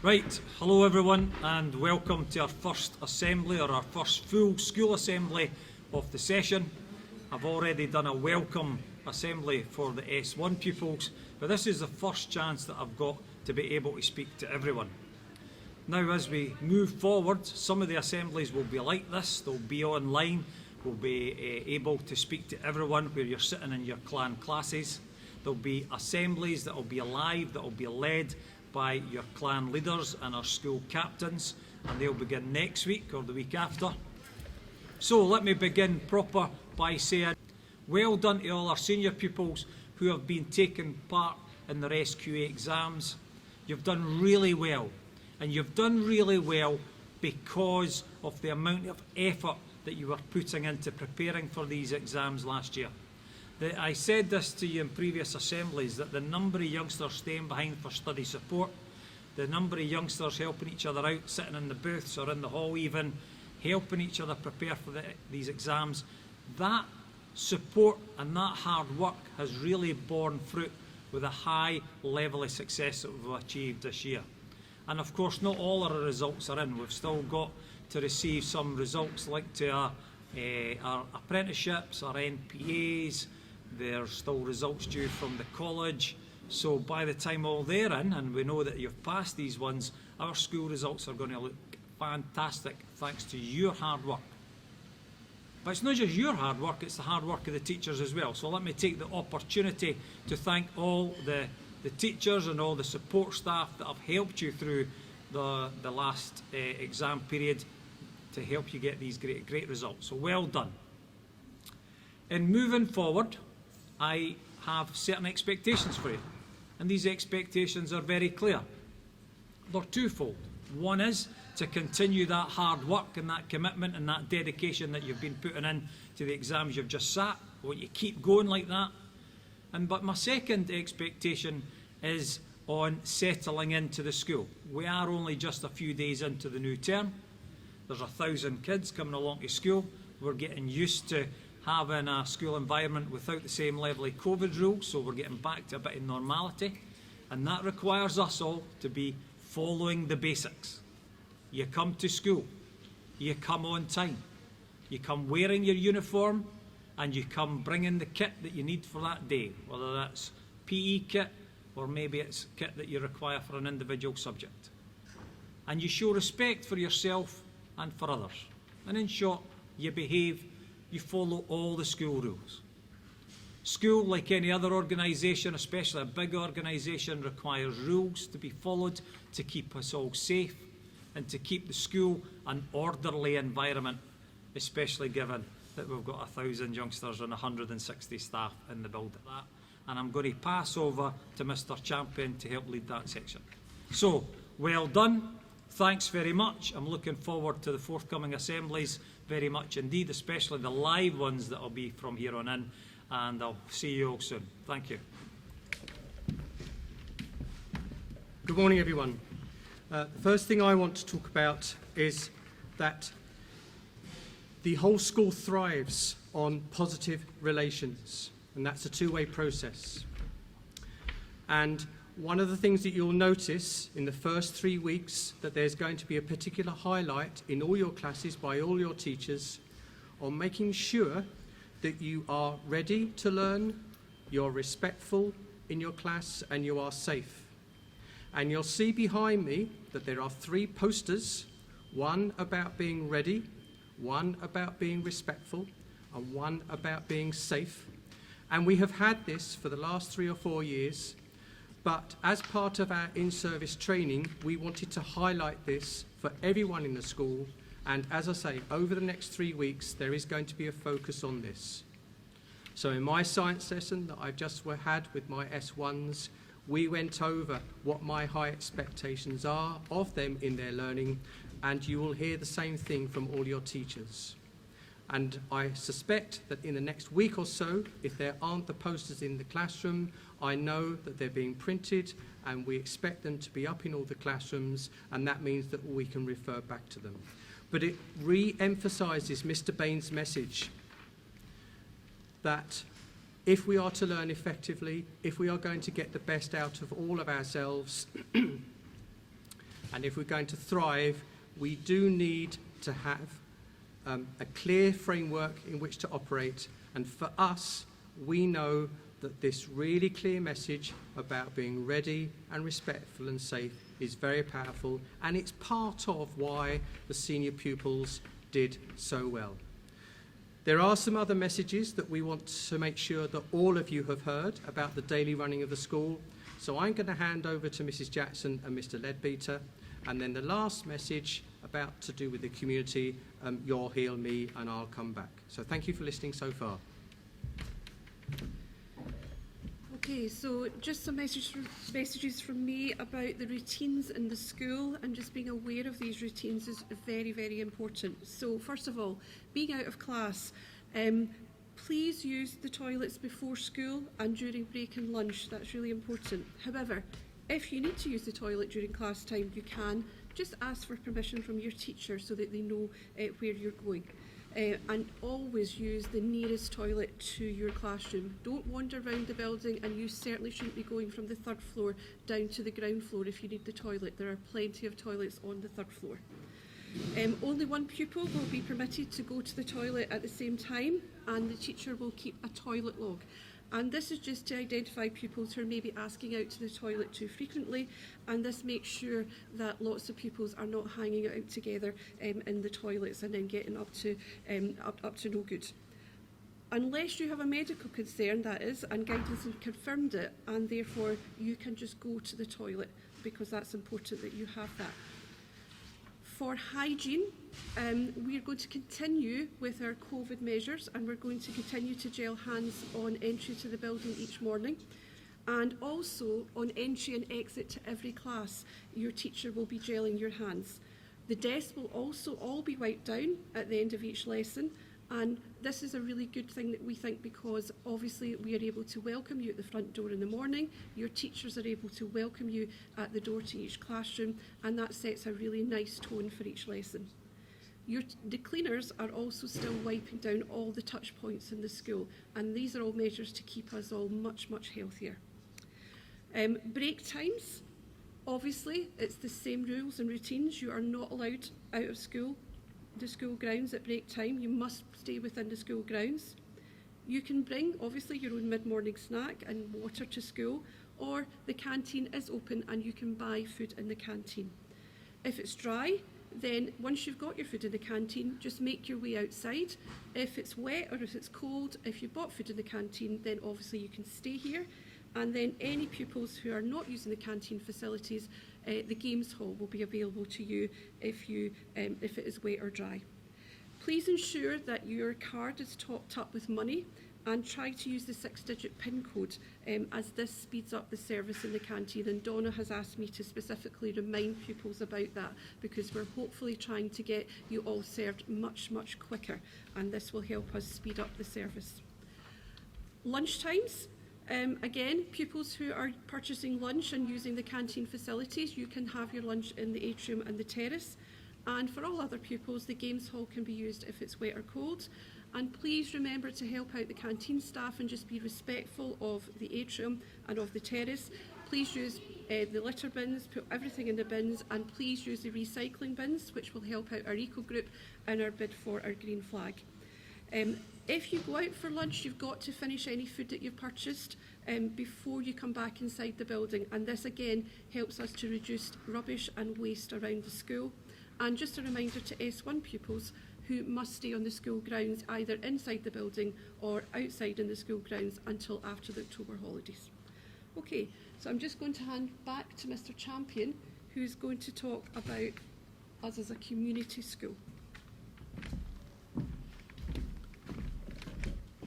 Right, hello everyone and welcome to our first assembly, or our first full school assembly of the session. I've already done a welcome assembly for the S1 pupils, but this is the first chance that I've got to be able to speak to everyone. Now, as we move forward, some of the assemblies will be like this. They'll be online. We'll be able to speak to everyone where you're sitting in your clan classes. There'll be assemblies that will be live, that will be led by your clan leaders and our school captains, and they'll begin next week or the week after. So let me begin proper by saying well done to all our senior pupils who have been taking part in their SQA exams. You've done really well, and you've done really well because of the amount of effort that you were putting into preparing for these exams last year. I said this to you in previous assemblies, that the number of youngsters staying behind for study support, the number of youngsters helping each other out, sitting in the booths or in the hall even, helping each other prepare for these exams, that support and that hard work has really borne fruit with a high level of success that we've achieved this year. And of course, not all our results are in. We've still got to receive some results like to our apprenticeships, our NPAs. There's still results due from the college. So by the time all they're in, and we know that you've passed these ones, our school results are going to look fantastic thanks to your hard work. But it's not just your hard work, it's the hard work of the teachers as well. So let me take the opportunity to thank all the teachers and all the support staff that have helped you through the last exam period to help you get these great results. So well done. In moving forward, I have certain expectations for you, and these expectations are very clear. They're twofold. One is to continue that hard work and that commitment and that dedication that you've been putting in to the exams you've just sat. I want you to keep going like that. But my second expectation is on settling into the school. We are only just a few days into the new term. There's 1,000 kids coming along to school. We're getting used to having a school environment without the same level of COVID rules, so we're getting back to a bit of normality, and that requires us all to be following the basics. You come to school, you come on time, you come wearing your uniform, and you come bringing the kit that you need for that day, whether that's PE kit or maybe it's kit that you require for an individual subject. And you show respect for yourself and for others. And in short, you behave, you follow all the school rules. School, like any other organisation, especially a big organisation, requires rules to be followed to keep us all safe and to keep the school an orderly environment, especially given that we've got 1,000 youngsters and 160 staff in the building. And I'm going to pass over to Mr. Champion to help lead that section. So, well done. Thanks very much. I'm looking forward to the forthcoming assemblies very much indeed, especially the live ones that will be from here on in, and I'll see you all soon. Thank you. Good morning, everyone. The first thing I want to talk about is that the whole school thrives on positive relations, and that's a two-way process. And one of the things that you'll notice in the first 3 weeks, that there's going to be a particular highlight in all your classes by all your teachers on making sure that you are ready to learn, you're respectful in your class, and you are safe. And you'll see behind me that there are 3 posters, one about being ready, one about being respectful, and one about being safe. And we have had this for the last 3 or 4 years. But as part of our in-service training, we wanted to highlight this for everyone in the school. And as I say, over the next 3 weeks, there is going to be a focus on this. So in my science lesson that I've just had with my S1s, we went over what my high expectations are of them in their learning, and you will hear the same thing from all your teachers. And I suspect that in the next week or so, if there aren't the posters in the classroom, I know that they're being printed, and we expect them to be up in all the classrooms, and that means that we can refer back to them. But it re-emphasises Mr. Bain's message that if we are to learn effectively, if we are going to get the best out of all of ourselves, And if we're going to thrive, we do need to have a clear framework in which to operate. And for us, we know that this really clear message about being ready and respectful and safe is very powerful, and it's part of why the senior pupils did so well. There are some other messages that we want to make sure that all of you have heard about the daily running of the school. So I'm going to hand over to Mrs. Jackson and Mr. Leadbeater, and then the last message about to do with the community, you'll hear me and I'll come back. So thank you for listening so far. Okay, so just some messages from me about the routines in the school, and just being aware of these routines is very, very important. So first of all, being out of class, please use the toilets before school and during break and lunch. That's really important. However, if you need to use the toilet during class time, you can. Just ask for permission from your teacher so that they know where you're going. And always use the nearest toilet to your classroom. Don't wander around the building, and you certainly shouldn't be going from the third floor down to the ground floor if you need the toilet. There are plenty of toilets on the third floor. Only one pupil will be permitted to go to the toilet at the same time, and the teacher will keep a toilet log. And this is just to identify pupils who are maybe asking out to the toilet too frequently, and this makes sure that lots of pupils are not hanging out together in the toilets and then getting up to no good. Unless you have a medical concern, that is, and guidance has confirmed it, and therefore you can just go to the toilet, because that's important that you have that. For hygiene, we are going to continue with our COVID measures, and we're going to continue to gel hands on entry to the building each morning. And also on entry and exit to every class, your teacher will be gelling your hands. The desks will also all be wiped down at the end of each lesson, and this is a really good thing that we think, because obviously we are able to welcome you at the front door in the morning, your teachers are able to welcome you at the door to each classroom, and that sets a really nice tone for each lesson. The cleaners are also still wiping down all the touch points in the school, and these are all measures to keep us all much, much healthier. Break times, obviously it's the same rules and routines. You are not allowed out of the school grounds at break time. You must stay within the school grounds. You can bring obviously your own mid-morning snack and water to school, or the canteen is open and you can buy food in the canteen. If it's dry, then once you've got your food in the canteen, just make your way outside. If it's wet or if it's cold, if you bought food in the canteen, then obviously you can stay here. And then any pupils who are not using the canteen facilities, the games hall will be available to you if it is wet or dry. Please ensure that your card is topped up with money, and try to use the 6-digit PIN code, as this speeds up the service in the canteen. And Donna has asked me to specifically remind pupils about that, because we're hopefully trying to get you all served much, much quicker, and this will help us speed up the service. Lunch times. Again, pupils who are purchasing lunch and using the canteen facilities, you can have your lunch in the atrium and the terrace. And for all other pupils, the games hall can be used if it's wet or cold. And please remember to help out the canteen staff and just be respectful of the atrium and of the terrace. Please use the litter bins, put everything in the bins, and please use the recycling bins, which will help out our eco group and our bid for our green flag. If you go out for lunch, you've got to finish any food that you've purchased before you come back inside the building, and this again helps us to reduce rubbish and waste around the school. And just a reminder to S1 pupils who must stay on the school grounds, either inside the building or outside in the school grounds, until after the October holidays. Okay, so I'm just going to hand back to Mr. Champion, who's going to talk about us as a community school.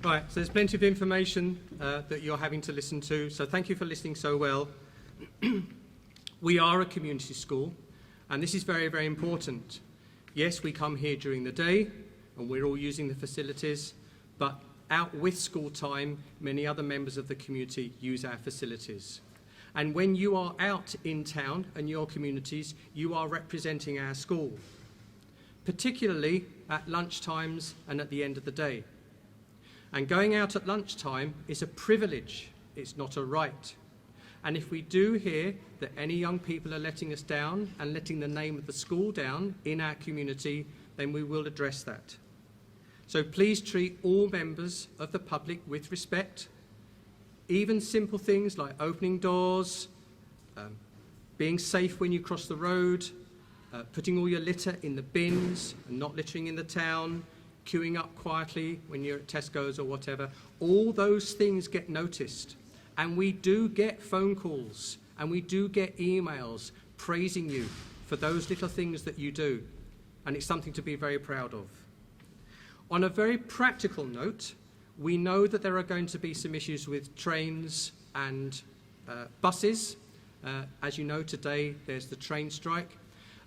Right, so there's plenty of information that you're having to listen to, so thank you for listening so well. We are a community school, and this is very, very important. Yes, we come here during the day, and we're all using the facilities, but out with school time, many other members of the community use our facilities. And when you are out in town and your communities, you are representing our school, particularly at lunchtimes and at the end of the day. And going out at lunchtime is a privilege, it's not a right. And if we do hear that any young people are letting us down and letting the name of the school down in our community, then we will address that. So please treat all members of the public with respect. Even simple things like opening doors, being safe when you cross the road, putting all your litter in the bins and not littering in the town, queuing up quietly when you're at Tesco's or whatever, all those things get noticed. And we do get phone calls and we do get emails praising you for those little things that you do. And it's something to be very proud of. On a very practical note, we know that there are going to be some issues with trains and buses. As you know, today there's the train strike.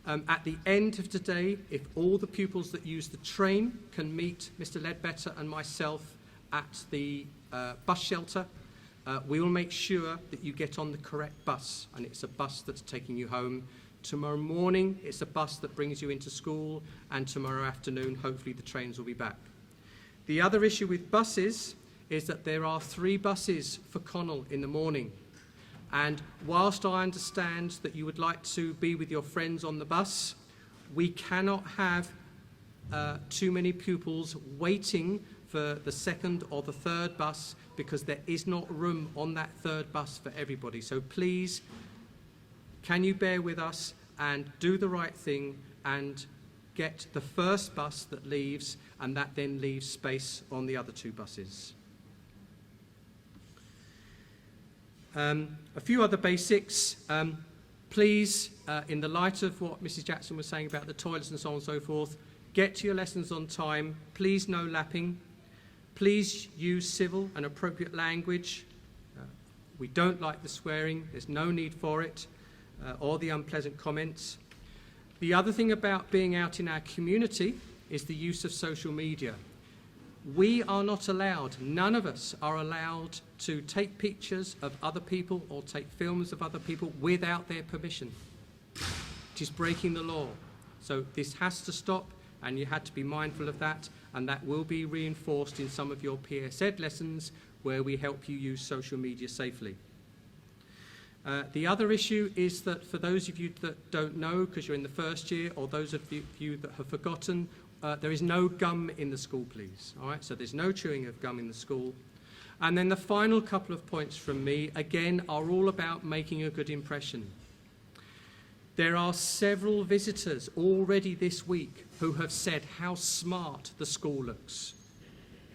At the end of today, if all the pupils that use the train can meet Mr. Ledbetter and myself at the bus shelter, we will make sure that you get on the correct bus, and it's a bus that's taking you home. Tomorrow morning, it's a bus that brings you into school, and tomorrow afternoon, hopefully the trains will be back. The other issue with buses is that there are 3 buses for Connell in the morning. And whilst I understand that you would like to be with your friends on the bus, we cannot have too many pupils waiting for the 2nd or the 3rd bus, because there is not room on that 3rd bus for everybody. So please, can you bear with us and do the right thing and get the first bus that leaves, and that then leaves space on the other 2 buses. A few other basics. Please, in the light of what Mrs. Jackson was saying about the toilets and so on and so forth, get to your lessons on time. Please, no lapping. Please use civil and appropriate language. We don't like the swearing. There's no need for it, or the unpleasant comments. The other thing about being out in our community is the use of social media. We are not allowed, none of us are allowed to take pictures of other people or take films of other people without their permission. It is breaking the law. So this has to stop, and you had to be mindful of that, and that will be reinforced in some of your PS Ed lessons where we help you use social media safely. The other issue is that for those of you that don't know, because you're in the first year, or those of you that have forgotten, there is no gum in the school, please. All right, so there's no chewing of gum in the school. And then the final couple of points from me, again, are all about making a good impression. There are several visitors already this week who have said how smart the school looks,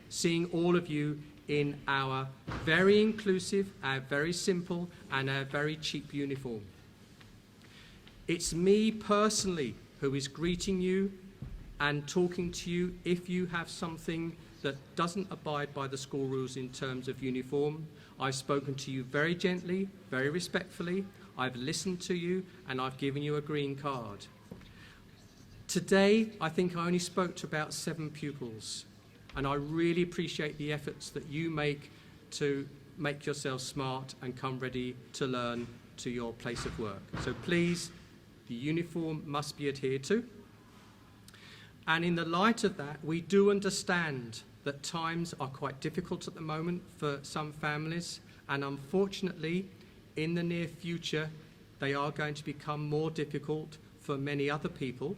seeing all of you in our very inclusive, our very simple, and our very cheap uniform. It's me personally who is greeting you and talking to you if you have something that doesn't abide by the school rules in terms of uniform. I've spoken to you very gently, very respectfully. I've listened to you, and I've given you a green card. Today, I think I only spoke to about 7 pupils, and I really appreciate the efforts that you make to make yourself smart and come ready to learn to your place of work. So please, the uniform must be adhered to. And in the light of that, we do understand that times are quite difficult at the moment for some families, and unfortunately, in the near future, they are going to become more difficult for many other people.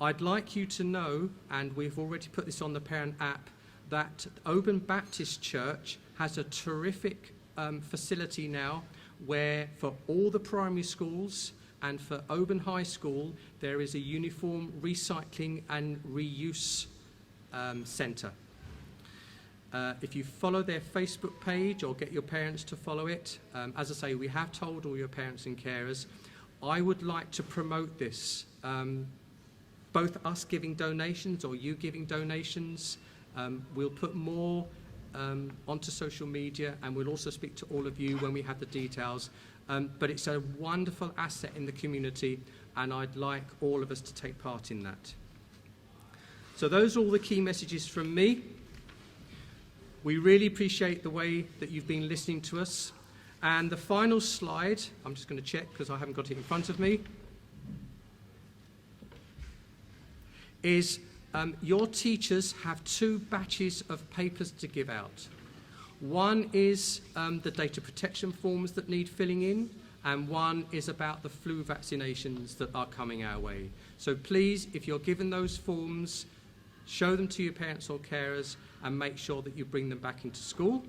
I'd like you to know, and we've already put this on the parent app, that Oban Baptist Church has a terrific facility now where for all the primary schools and for Oban High School, there is a uniform recycling and reuse centre. If you follow their Facebook page or get your parents to follow it, as I say, we have told all your parents and carers. I would like to promote this, both us giving donations or you giving donations. We'll put more onto social media, and we'll also speak to all of you when we have the details. But it's a wonderful asset in the community, and I'd like all of us to take part in that. So those are all the key messages from me. We really appreciate the way that you've been listening to us. And the final slide, I'm just going to check because I haven't got it in front of me, is your teachers have 2 batches of papers to give out. One is the data protection forms that need filling in, and one is about the flu vaccinations that are coming our way. So please, if you're given those forms, show them to your parents or carers and make sure that you bring them back into school.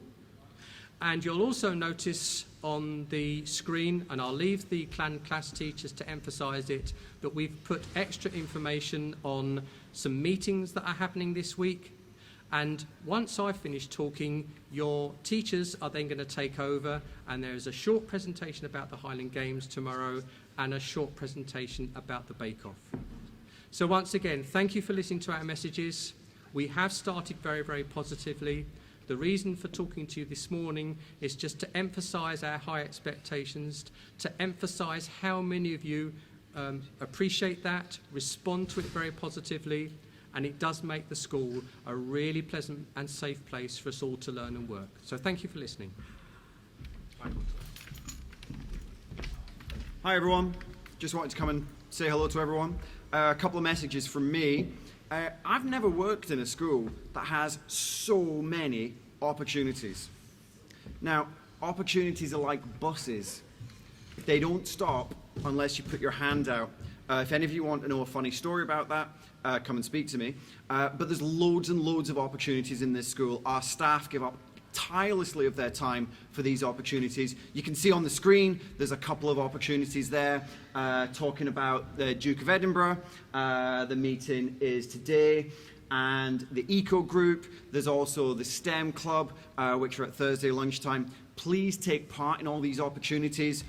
And you'll also notice on the screen, and I'll leave the class teachers to emphasise it, that we've put extra information on some meetings that are happening this week. And once I've finished talking, your teachers are then going to take over, and there is a short presentation about the Highland Games tomorrow and a short presentation about the Bake Off. So once again, thank you for listening to our messages. We have started very, very positively. The reason for talking to you this morning is just to emphasise our high expectations, to emphasise how many of you appreciate that, respond to it very positively, and it does make the school a really pleasant and safe place for us all to learn and work. So thank you for listening. Hi everyone, just wanted to come and say hello to everyone. A couple of messages from me. I've never worked in a school that has so many opportunities. Now, opportunities are like buses. They don't stop unless you put your hand out. If any of you want to know a funny story about that, come and speak to me. But there's loads and loads of opportunities in this school. Our staff give up tirelessly of their time for these opportunities. You can see on the screen there's a couple of opportunities there talking about the Duke of Edinburgh. The meeting is today. And the Eco Group, there's also the STEM Club, which are at Thursday lunchtime. Please take part in all these opportunities.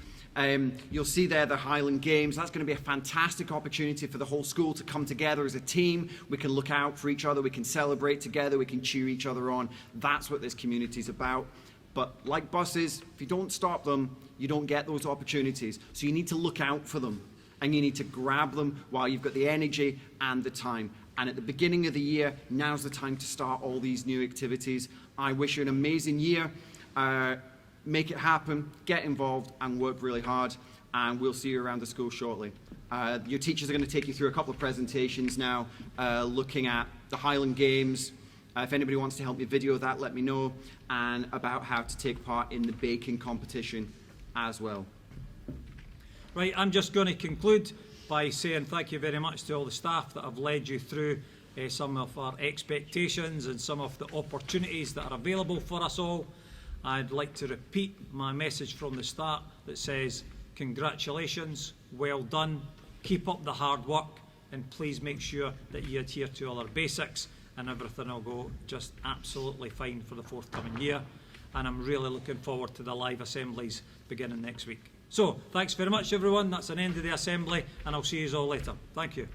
You'll see there the Highland Games. That's going to be a fantastic opportunity for the whole school to come together as a team. We can look out for each other, we can celebrate together, we can cheer each other on. That's what this community is about. But like buses, if you don't stop them, you don't get those opportunities. So you need to look out for them, and you need to grab them while you've got the energy and the time. And at the beginning of the year, now's the time to start all these new activities. I wish you an amazing year. Make it happen, get involved, and work really hard. And we'll see you around the school shortly. Your teachers are going to take you through a couple of presentations now, looking at the Highland Games. If anybody wants to help me video that, let me know. And about how to take part in the baking competition as well. Right, I'm just going to conclude by saying thank you very much to all the staff that have led you through some of our expectations and some of the opportunities that are available for us all. I'd like to repeat my message from the start that says congratulations, well done, keep up the hard work, and please make sure that you adhere to all our basics, and everything will go just absolutely fine for the forthcoming year. And I'm really looking forward to the live assemblies beginning next week. So, thanks very much everyone. That's an end of the assembly, and I'll see you all later. Thank you.